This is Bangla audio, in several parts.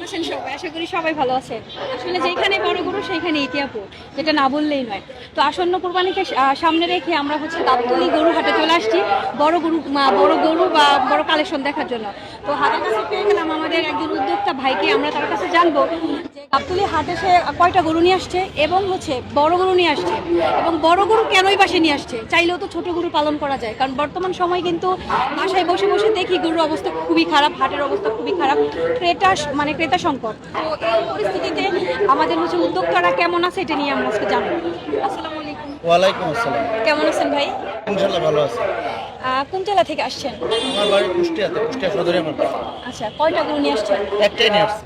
আছেন সবাই? আশা করি সবাই ভালো আছেন। আসলে যেখানে বড় গরু সেইখানে ইতিহাপু, যেটা না বললেই নয়। তো আসন্ন কুরবানিকে সামনে রেখে আমরা গাবতলী গরু হাটে চলে আসছি বড় গরু বা বড় কালেকশন দেখার জন্য। তো হাটের কাছে পেয়ে গেলাম আমাদের একজন উদ্যোক্তা ভাইকে, আমরা তার কাছে জানবো যে গাবতলী হাটে সে কয়টা গরু নিয়ে আসছে এবং বড় গরু নিয়ে আসছে এবং বড় গরু কেনই বাসে নিয়ে আসছে। চাইলেও তো ছোট গরু পালন করা যায়, কারণ বর্তমান সময় কিন্তু বাসায় বসে বসে দেখি গরুর অবস্থা খুবই খারাপ, হাটের অবস্থা খুবই খারাপ, ক্রেতা সংকট। তো এই পরিস্থিতিতে আমাদের উদ্যোক্তারা কেমন আছে এটা নিয়ে আমরা আজকে জানবো। আসসালামু আলাইকুম। ওয়ালাইকুম আসসালাম। কেমন আছেন ভাই? ইনশাআল্লাহ ভালো আছি। কোন জেলা থেকে আসছেন? আমার বাড়ি কুষ্টিয়াতে, কুষ্টিয়া সদরে আমার বাড়ি। আচ্ছা, কয়টা গরু নিয়ে আসছেন? একটাই নিয়ে আসছি।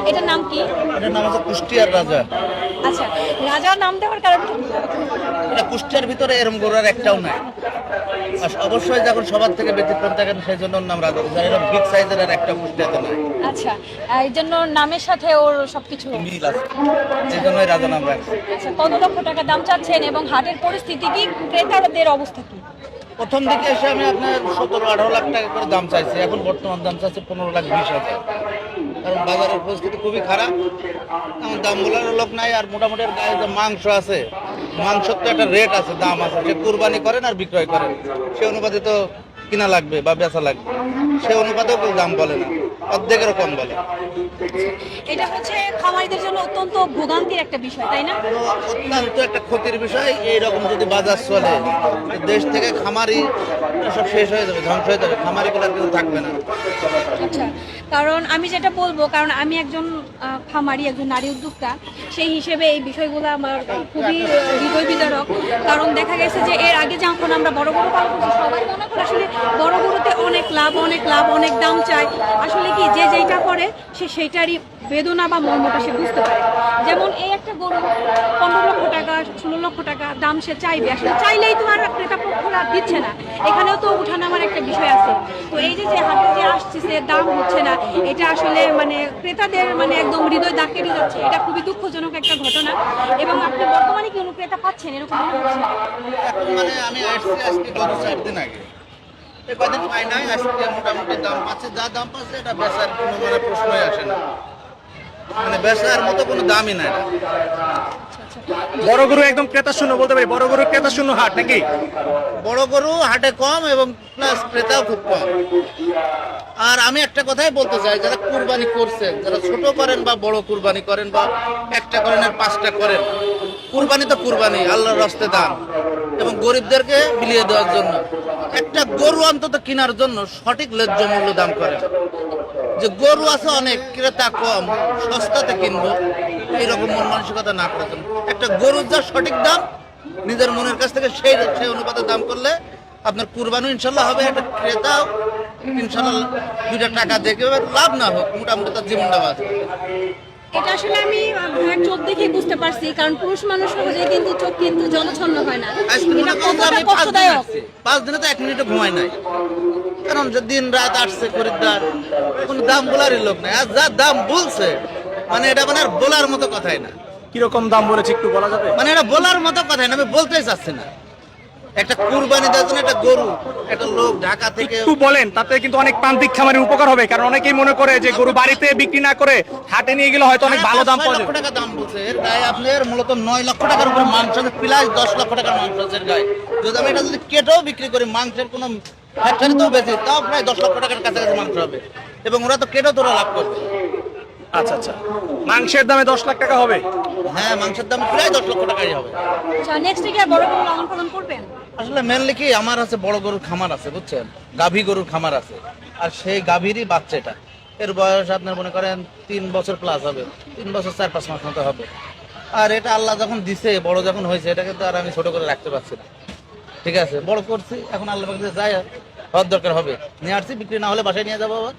এটার নাম কি? এটার নাম হচ্ছে কুষ্টিয়ার রাজা। আচ্ছা, রাজার নাম দেওয়ার কারণ কি? এটা কুষ্টিয়ার ভিতরে এরম গরু আর একটাও নাই। আর অবশ্যই যখন সবার থেকে ব্যতিক্রম থাকেন সেই জন্য ওর নাম রাজা। যার এরকম বিগ সাইজের আর একটা কুষ্টিয়াতে নাই। আচ্ছা, এই জন্য নামের সাথে ওর সবকিছু মিল আছে, সেই জন্যই রাজা নাম রাখছে। আচ্ছা, কত লক্ষ টাকা দাম চাচ্ছেন এবং হাটের পরিস্থিতি কি, ক্রেতাদের অবস্থা কি? প্রথম দিকে এসে আমি আপনার 17-18 লাখ টাকা করে দাম চাইছি, এখন বর্তমান দাম চাইছি 15,20,000। কারণ বাজারের পরিস্থিতি খুবই খারাপ, এখন দাম বলার লোক নাই। আর মোটামুটি গায়ে যে মাংস আছে, মাংসর তো একটা রেট আছে, দাম আছে। সে কুরবানি করেন আর বিক্রয় করেন, সে অনুপাতে তো কিনা লাগবে বা বেচা লাগবে, সে অনুপাতেও কেউ দাম বলে না, অর্ধেকেরও কম বলে। এটা খামারিদের জন্য অত্যন্ত ভোগান্তির একটা বিষয়, তাই না? অত্যন্ত একটা ক্ষতির বিষয়। এইরকম যদি বাজার চলে, দেশ থেকে খামারি সব শেষ হয়ে যাবে, ধ্বংস হয়ে যাবে, খামারি গুলো কিন্তু থাকবে না। আচ্ছা, কারণ আমি যেটা বলবো, কারণ আমি একজন খামারি, একজন নারী উদ্যোক্তা, সেই হিসেবে এই বিষয়গুলো আমার খুবই হৃদয় বিদারক। কারণ দেখা গেছে যে এর আগে যখন আমরা বড় গরু পালন করছি, সবাই মনে করে আসলে বড় গরুতে অনেক লাভ, অনেক দাম চায়। আসলে কি, যে যেটা করে সে সেইটারই বেদনা বা মর্মটা সে বুঝতে পারে। যেমন এই একটা গরু 15 লক্ষ টাকা, 16 লক্ষ টাকা দাম সে চাইবে, আসলে চাইলেই তো আর ক্রেতা পক্ষরা দিচ্ছে না। এখানেও তো উঠানামার একটা বিষয় আছে। তো এই যে হাটে যে আসছে দাম হচ্ছে না, এটা আসলে ক্রেতাদের একদম হৃদয় দাগ কেটে যাচ্ছে। এটা খুবই দুঃখজনক একটা ঘটনা। এবং আপনি বর্তমানে কি কোনো ক্রেতা পাচ্ছেন এরকম মনে হচ্ছে? এখন আমি আসছি আজকে গত 4 দিন আগে, এই কদিন পাই নাই। আজকে মোটামুটি দাম পাচ্ছে, যা দাম পাচ্ছে এটা বেচার কোনো প্রশ্নই আসে না। বেচার মতো কোনো দামই নাই। বড় গরু একদম ক্রেতা শূন্য বলতে পারি, বড় গরু ক্রেতা শূন্য হাট নাকি? বড় গরু হাটে কম এবং প্লাস ক্রেতাও খুব কম। আর আমি একটা কথাই বলতে চাই, যারা কুরবানি করছেন, যারা ছোট করেন বা বড় কুরবানি করেন বা একটা করেন আর 5টা করেন, কুরবানি তো কুরবানি, আল্লাহর রাস্তায় দান এবং গরিবদেরকে বিলিয়ে দেওয়ার জন্য একটা গরু অন্তত কেনার জন্য সঠিক ন্যায্য মূল্য দাম করেন। যে গরু আছে অনেক, ক্রেতা কম, সস্তাতে কিনবো, এইরকম মন মানসিকতা না করার জন্য একটা গরুর যা সঠিক দাম নিজের মনের কাছ থেকে সেই অনুপাতে দাম করলে আপনার কুরবানি ইনশাল্লাহ হবে। একটা ক্রেতা ইনশাল্লাহ 2টা টাকা দেখে লাভ না হোক, মোটামুটি তার জীবনটা বাঁচবে। এটা আসলে আমি চোখ দেখে বুঝতে পারছি, কারণ পুরুষ মানুষ হয়ে কিন্তু চোখ কিন্তু জলছন্ন হয় না। এটা কতটা কষ্টদায়ক। 5 দিনে তো 1 মিনিটও ঘুমাই নাই, কারণ যে দিন রাত আসছে খরিদ্দার, কোনো দাম বলারই লোক নাই। আর যা দাম বলছে এটা আর বলার মতো কথাই না। কিরকম দাম বলেছে একটু বলা যাবে? এটা বলার মতো কথাই না, আমি বলতেই চাচ্ছি না। একটা কুরবানি দেওয়ার জন্য একটা গরু, একটা লোক ঢাকা থেকে একটু বলেন, তাতে কিন্তু অনেক প্রান্তিক খামারের উপকার হবে। কারণ অনেকেই মনে করে যে গরু বাড়িতে বিক্রি না করে হাটে নিয়ে গেলে হয়তো অনেক ভালো দাম পাওয়া 6 যাবে। লক্ষ টাকা দাম বলছে। এর গায়ে আপনার মূলত 9 লক্ষ টাকার উপরে মাংস আছে, প্লাস 10 লক্ষ টাকার মাংস আছে এর গায়ে। যদি আমি এটা কেটেও বিক্রি করি, মাংসের কোনো ফ্যাক্টরিতেও বেশি, তাও প্রায় 10 লক্ষ টাকার কাছাকাছি মাংস হবে এবং ওরা তো কেটেও তোরা লাভ করবে। আচ্ছা আচ্ছা, মাংসের দামে 10 লাখ টাকা হবে? হ্যাঁ, মাংসের দাম প্রায় 10 লক্ষ টাকাই হবে। আচ্ছা, নেক্সট কি বড় গরু লালন পালন করবেন? আসলে মেনলি কি, আমার আছে বড় গরুর খামার আছে, বুঝছেন, গাভী গরুর খামার আছে। আর সেই গাভীরই বাচ্চাটা, এর বয়স আপনার মনে করেন 3 বছর প্লাস হবে, 3 বছর 4-5 মাস মতো হবে। আর এটা আল্লাহ যখন দিছে, বড় যখন হয়েছে, এটাকে তো আর আমি ছোট করে রাখতে পারছি না। ঠিক আছে, বড় করছি, এখন আল্লাহ পাক যাই হওয়ার দরকার হবে নিয়ে আসছি, বিক্রি না হলে বাসায় নিয়ে যাবো আবার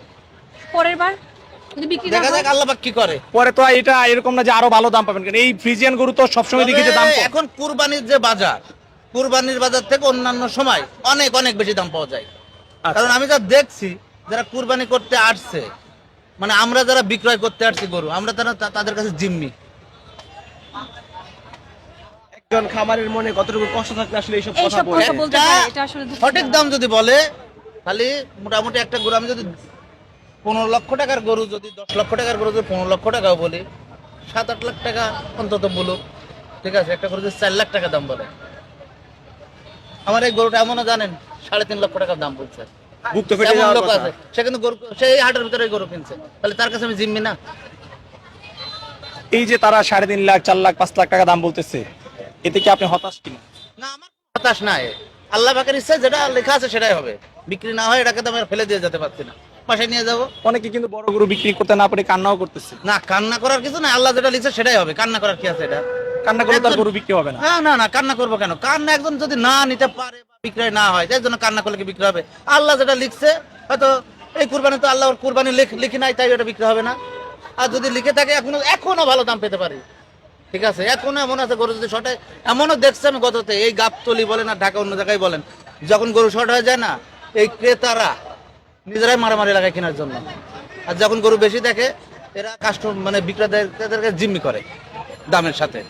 পরের বার যদি বিক্রি না দেখা হয়? যাক আল্লাহ পাক কি করে। পরে তো এটা এরকম না যে আরো ভালো দাম পাবেন, কারণ এই ফ্রিজিয়ান গরু তো সবসময় দেখি যে দাম তবে কম। এখন কুরবানির যে বাজার, কুরবানির বাজার থেকে অন্যান্য সময় অনেক অনেক বেশি দাম পাওয়া যায়। কারণ আমি যা দেখছি, যারা কুরবানি করতে আসছে, আমরা যারা বিক্রয় করতে আসছি গরু, আমরা তাদের কাছে জিম্মি। একজন খামারের মনে কতটুকু কষ্ট থাকলে আসলে এইসব কথা এইসব বলে। কথা বলতে পারে, এটা আসলে দুঃখজনক। সঠিক দাম যদি বলে, তাহলে মোটামুটি একটা গরু আমি যদি 15 লক্ষ টাকার গরু যদি 10 লক্ষ টাকার গরু যদি 15 লক্ষ টাকাও বলি, 7-8 লাখ টাকা অন্তত বলুক, ঠিক আছে। একটা গরু যদি 4 লাখ টাকা দাম বলে, আমার এই গরুটা এমনও জানেন 3.5 লক্ষ টাকার দাম বলছে। বুক তো ফেটে এমন যাওয়ার লোক কথা। আছে, সে কিন্তু গরু সেই হাটের ভিতরে গরু কিনছে, তাহলে তার কাছে আমি জিম্মি না? এই যে তারা 3.5 লাখ 4 লাখ 5 লাখ টাকা দাম বলতেছে, এতে কি আপনি হতাশ কিনা? না, আমার হতাশ নাই। আল্লাহ পাকের ইচ্ছা যেটা লেখা আছে সেটাই হবে। বিক্রি না হয় এটাকে তো আমি আর ফেলে দিয়ে যেতে পারছি না, বাসায় নিয়ে যাবো। অনেকে কিন্তু বড় গরু বিক্রি করতে না পারে কান্নাও করতেছে। না, কান্না করার কিছু না, আল্লাহ যেটা লিখছে সেটাই হবে। কান্না করার কি আছে? এটা কান্না করলে তার গরু বিক্রি হবে না। না না না, কান্না করবো কেন? কান্না একজন যদি না নিতে পারে বা বিক্রয় না হয়, তাই জন্য কান্না করলে কি বিক্রি হবে? আল্লাহ যেটা লিখছে, হয়তো এই কুরবানি তো আল্লাহর কুরবানি লিখি নাই, তাই ওটা বিক্রি হবে না। আর যদি লিখে থাকে এখনো ভালো দাম পেতে পারি, ঠিক আছে। এখনো এমন আছে গরু যদি শর্ট হয়, এমনও দেখছি আমি গততে, এই গাবতলি বলেন আর ঢাকা অন্য জায়গায় বলেন, যখন গরু শর্ট হয়ে যায় না, এই ক্রেতারা নিজেরাই মারামারি লাগায় কেনার জন্য। আর যখন গরু বেশি দেখে, এরা মানে বিক্রেতাদেরকে জিম্মি করে দামের সাথে।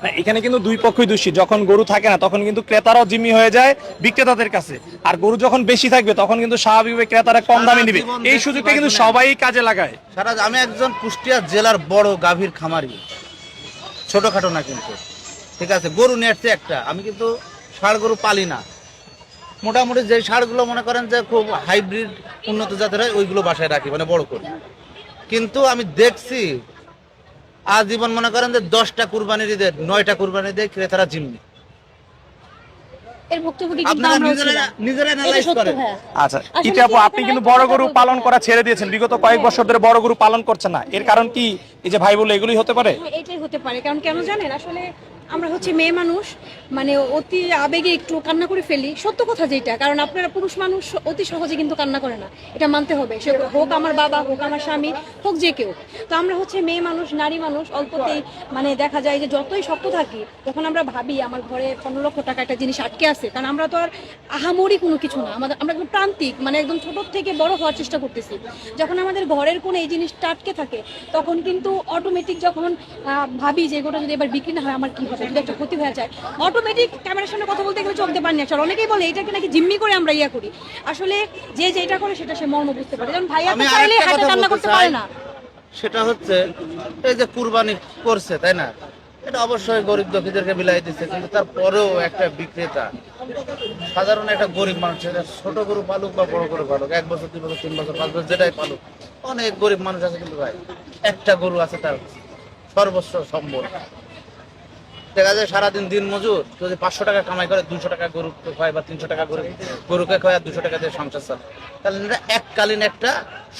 না, এখানে কিন্তু দুই পক্ষই দোষী। যখন গরু থাকে না তখন কিন্তু ক্রেতারাও জিম্মি হয়ে যায় বিক্রেতাদের কাছে, আর গরু যখন বেশি থাকবে তখন কিন্তু স্বাভাবিকভাবে ক্রেতারা কম দামে নিবে। এই সুযোগটা কিন্তু সবাই কাজে লাগায়। আমি একজন কুষ্টিয়া জেলার বড় গাভীর খামারি, ছোটখাটো না কিন্তু, ঠিক আছে। গরু নিয়ে আসছে একটা, আমি কিন্তু ষাঁড় গরু পালি না। মোটামুটি যে ষাঁড়গুলো মনে করেন যে খুব হাইব্রিড উন্নত জাতের হয়, ওইগুলো বাসায় রাখি, মানে বড় করি। কিন্তু আমি দেখছি আজীবন মনে করেন যে 10টা কুরবানির ঈদের 9টা কুরবানি দিয়ে ক্রেতারা জিম্মি। এর ভুক্তভোগী কিন্তু আপনারা আমরাও ছিলাম। নিজেরা এটা অ্যানালাইজ সত্য, করেন। হ্যাঁ। আচ্ছা, আসলে ইতি আপু, কি আপনি আপনারা কিন্তু একটা বড় কথা গরু বলতে পালন চান? করা ছেড়ে দিয়েছেন, বিগত কয়েক বছর ধরে বড় গরু পালন করছে না। এর কারণ কি? এই যে ভাই বললো, এগুলোই হতে পারে। হ্যাঁ, এটাই হতে পারে। কারণ কেন জানেন, আসলে আমরা হচ্ছে মেয়ে মানুষ, মানে অতি আবেগে একটু কান্না করে ফেলি, সত্য কথা যেটা। কারণ আপনারা পুরুষ মানুষ অতি সহজে কিন্তু কান্না করে না, এটা মানতে হবে। সে হোক আমার বাবা, হোক আমার স্বামী, হোক যে কেউ। তো আমরা হচ্ছে মেয়ে মানুষ, নারী মানুষ, অল্পতেই মানে দেখা যায় যে যতই শক্ত থাকি, তখন আমরা ভাবি আমার ঘরে 15 লক্ষ টাকা একটা জিনিস আটকে আছে। কারণ আমরা তো আর আহামরি কোনো কিছু না, আমরা একদম প্রান্তিক, মানে একদম ছোট থেকে বড় হওয়ার চেষ্টা করতেছি। যখন আমাদের ঘরের কোনো এই জিনিসটা আটকে থাকে, তখন কিন্তু অটোমেটিক যখন ভাবি যে এগুলো যদি এবার বিক্রি না হয় আমার কি হবে, যদি একটা ক্ষতি হয়ে যায়, অটোমেটিক ক্যামেরার সামনে কথা বলতে গেলে চলতে পারি না। আসলে অনেকেই বলে এটাকে নাকি জিম্মি করে আমরা ইয়া করি। আসলে যে যেটা করে সেটা সে মর্ম বুঝতে পারে। যেমন ভাইয়া তো আমি চাইলে আরেকটা হাতে কথা কান্না বলতে করতে পারে চাই, না। সেটা হচ্ছে এই যে কুরবানি করছে, তাই না, এটা অবশ্যই গরিব দুঃখীদেরকে বিলাই দিচ্ছে। কিন্তু তারপরেও একটা বিক্রেতা, সাধারণ একটা গরিব মানুষ, সেটা ছোট গরু পালুক বা বড় গরু পালুক, 1 বছর 2 বছর 3 বছর 5 বছর যেটাই পালুক, অনেক গরিব মানুষ আছে কিন্তু ভাই, একটা গরু আছে তার সর্বস্ব সম্বল। দেখা যায় সারাদিন দিন মজুর যদি 500 টাকা কামাই করে, 200 টাকা গরুকে খায় বা 300 টাকা গরুকে খায়, আর 200 টাকা দিয়ে সংসার চালায়, তাহলে এটা এককালীন একটা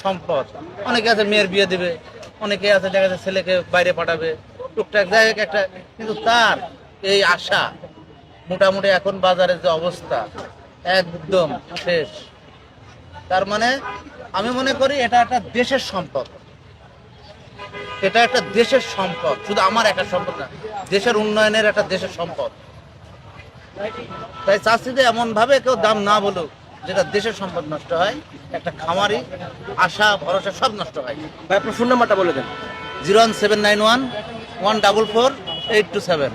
সম্পদ। অনেকে আছে মেয়ের বিয়ে দিবে, অনেকে আছে দেখা যায় ছেলেকে বাইরে পাঠাবে, টুকটাক যাই হোক একটা। কিন্তু তার এই আশা মোটামুটি এখন বাজারের যে অবস্থা একদম শেষ। তার মানে আমি মনে করি এটা একটা দেশের সম্পদ, এটা একটা দেশের সম্পদ, শুধু আমার একার সম্পদ না, দেশের উন্নয়নের একটা দেশের সম্পদ। তাই চাচ্ছি যে এমন ভাবে কেউ দাম না বলুক যেটা দেশের সম্পদ নষ্ট হয়, একটা খামারি আশা ভরসা সব নষ্ট হয়। ভাই আপনার ফোন নাম্বারটা বলে দেন। 01791 144 827।